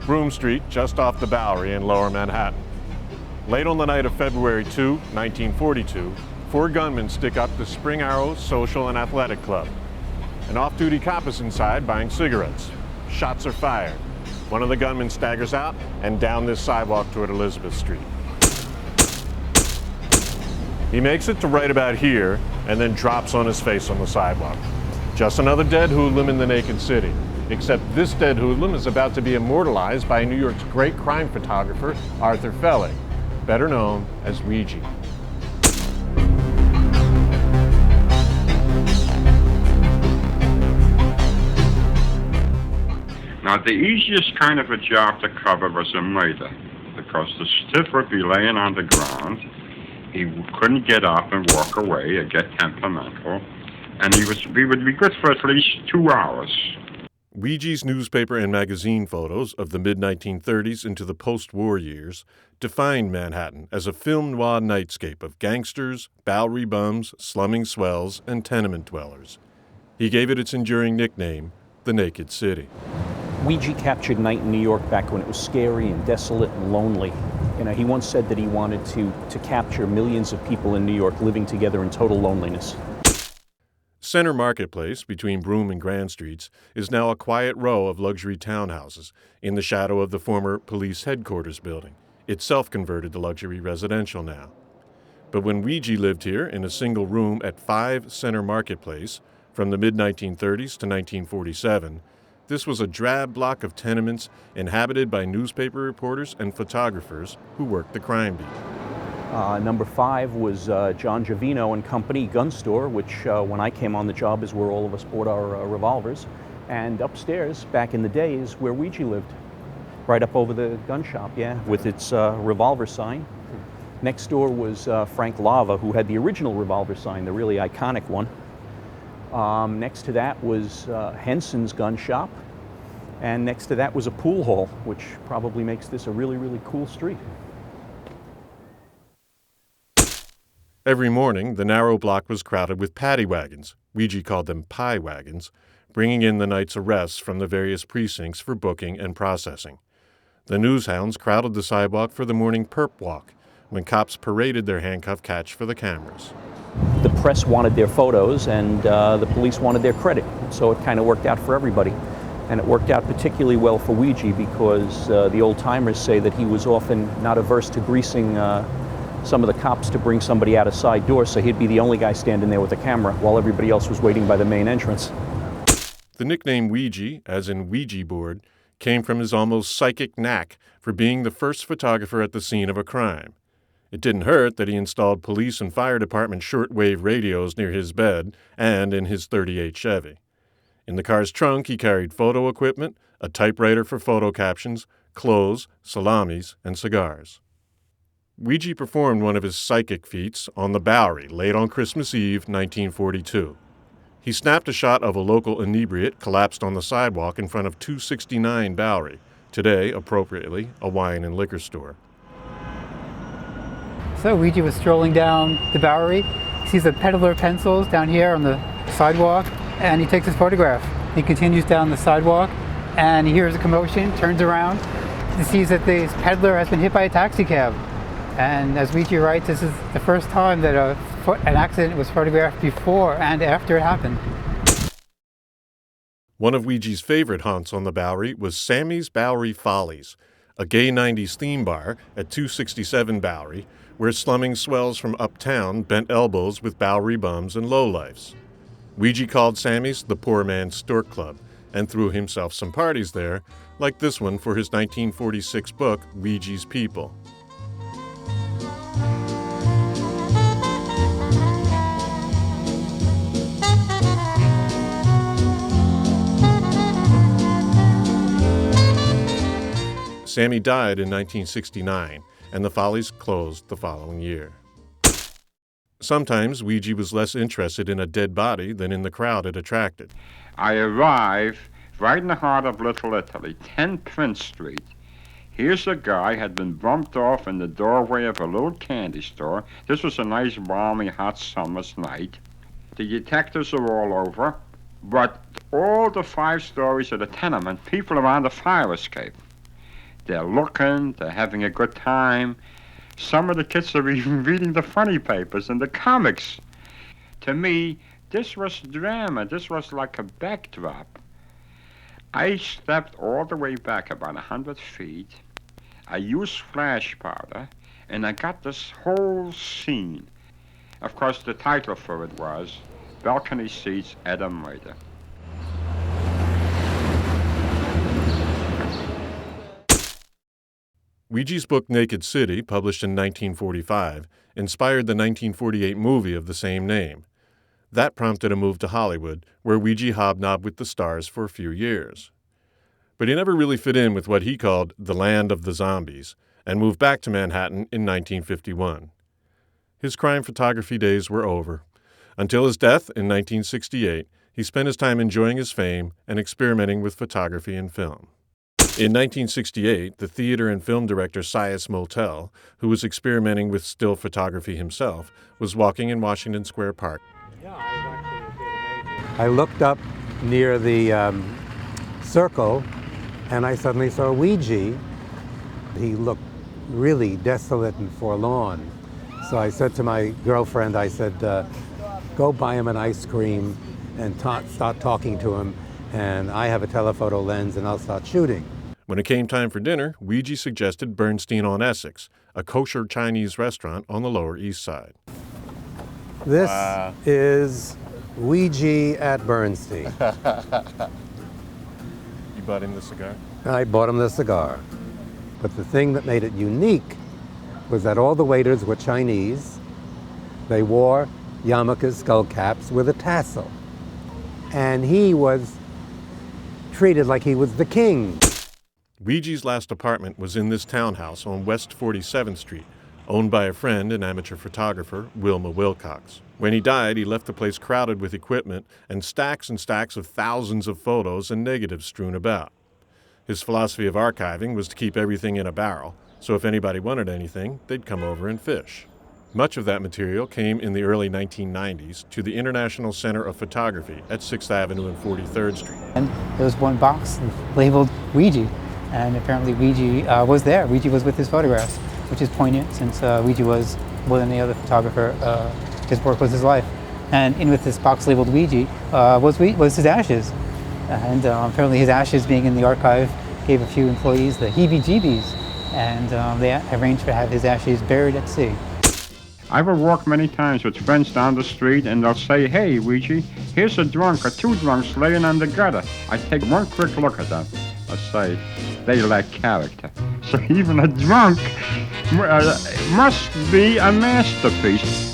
Broome Street, just off the Bowery in Lower Manhattan. Late on the night of February 2, 1942, 4 gunmen stick up the Spring Arrow Social and Athletic Club. An off-duty cop is inside buying cigarettes. Shots are fired. One of the gunmen staggers out and down this sidewalk toward Elizabeth Street. He makes it to right about here and then drops on his face on the sidewalk. Just another dead hoodlum in the naked city, except this dead hoodlum is about to be immortalized by New York's great crime photographer, Arthur Felig, better known as Weegee. Now, the easiest kind of a job to cover was a murder, because the stiff would be laying on the ground. He couldn't get up and walk away or get temperamental, and we would be good for at least 2 hours. Weegee's newspaper and magazine photos of the mid-1930s into the post-war years defined Manhattan as a film noir nightscape of gangsters, Bowery bums, slumming swells, and tenement dwellers. He gave it its enduring nickname, the Naked City. Weegee captured night in New York back when it was scary and desolate and lonely. You know, he once said that he wanted to capture millions of people in New York living together in total loneliness. Center Marketplace, between Broome and Grand Streets, is now a quiet row of luxury townhouses in the shadow of the former police headquarters building, itself converted to luxury residential now. But when Weegee lived here in a single room at 5 Center Marketplace from the mid-1930s to 1947, this was a drab block of tenements inhabited by newspaper reporters and photographers who worked the crime beat. Number 5 was John Giovino and Company gun store, which when I came on the job is where all of us bought our revolvers. And upstairs, back in the day, is where Weegee lived, right up over the gun shop, yeah, with its revolver sign. Next door was Frank Lava, who had the original revolver sign, the really iconic one. Next to that was Henson's gun shop. And next to that was a pool hall, which probably makes this a really, really cool street. Every morning, the narrow block was crowded with paddy wagons, Weegee called them pie wagons, bringing in the night's arrests from the various precincts for booking and processing. The newshounds crowded the sidewalk for the morning perp walk, when cops paraded their handcuff catch for the cameras. The press wanted their photos, and the police wanted their credit, so it kind of worked out for everybody. And it worked out particularly well for Weegee because the old-timers say that he was often not averse to greasing some of the cops to bring somebody out a side door, so he'd be the only guy standing there with a camera while everybody else was waiting by the main entrance. The nickname Weegee, as in Ouija board, came from his almost psychic knack for being the first photographer at the scene of a crime. It didn't hurt that he installed police and fire department shortwave radios near his bed and in his '38 Chevy. In the car's trunk, he carried photo equipment, a typewriter for photo captions, clothes, salamis, and cigars. Weegee performed one of his psychic feats on the Bowery late on Christmas Eve, 1942. He snapped a shot of a local inebriate collapsed on the sidewalk in front of 269 Bowery, today, appropriately, a wine and liquor store. So Weegee was strolling down the Bowery. He sees a peddler pencils down here on the sidewalk, and he takes his photograph. He continues down the sidewalk, and he hears a commotion, turns around, and sees that this peddler has been hit by a taxi cab. And as Weegee writes, this is the first time that an accident was photographed before and after it happened. One of Weegee's favorite haunts on the Bowery was Sammy's Bowery Follies, a gay 90s theme bar at 267 Bowery, where slumming swells from uptown bent elbows with Bowery bums and lowlifes. Weegee called Sammy's the poor man's stork club and threw himself some parties there, like this one for his 1946 book, Weegee's People. Sammy died in 1969, and the Follies closed the following year. Sometimes Weegee was less interested in a dead body than in the crowd it attracted. I arrive right in the heart of Little Italy, 10 Prince Street. Here's a guy had been bumped off in the doorway of a little candy store. This was a nice, balmy, hot summer's night. The detectives are all over, but all the 5 stories of the tenement, people are on the fire escape. They're looking, they're having a good time. Some of the kids are even reading the funny papers and the comics. To me, this was drama. This was like a backdrop. I stepped all the way back about 100 feet. I used flash powder, and I got this whole scene. Of course, the title for it was Balcony Seats at a Murder. Weegee's book Naked City, published in 1945, inspired the 1948 movie of the same name. That prompted a move to Hollywood, where Weegee hobnobbed with the stars for a few years. But he never really fit in with what he called the land of the zombies, and moved back to Manhattan in 1951. His crime photography days were over. Until his death in 1968, he spent his time enjoying his fame and experimenting with photography and film. In 1968, the theater and film director Sias Motel, who was experimenting with still photography himself, was walking in Washington Square Park. I looked up near the circle, and I suddenly saw Weegee. He looked really desolate and forlorn. So I said to my girlfriend, I said, go buy him an ice cream and start talking to him, and I have a telephoto lens and I'll start shooting. When it came time for dinner, Weegee suggested Bernstein on Essex, a kosher Chinese restaurant on the Lower East Side. This is Weegee at Bernstein. You bought him the cigar? I bought him the cigar. But the thing that made it unique was that all the waiters were Chinese. They wore yarmulkes, skull caps with a tassel. And he was treated like he was the king. Weegee's last apartment was in this townhouse on West 47th Street, owned by a friend and amateur photographer, Wilma Wilcox. When he died, he left the place crowded with equipment and stacks of thousands of photos and negatives strewn about. His philosophy of archiving was to keep everything in a barrel, so if anybody wanted anything, they'd come over and fish. Much of that material came in the early 1990s to the International Center of Photography at 6th Avenue and 43rd Street. And there was one box labeled Weegee, and apparently Weegee was there. Weegee was with his photographs, which is poignant since Weegee was more than any other photographer. His work was his life. And in with this box labeled Weegee was his ashes. And apparently his ashes being in the archive gave a few employees the heebie-jeebies, and they arranged to have his ashes buried at sea. I will walk many times with friends down the street, and they'll say, "Hey, Weegee, here's a drunk or two drunks laying on the gutter." I take one quick look at them. I say, they lack character. So even a drunk must be a masterpiece.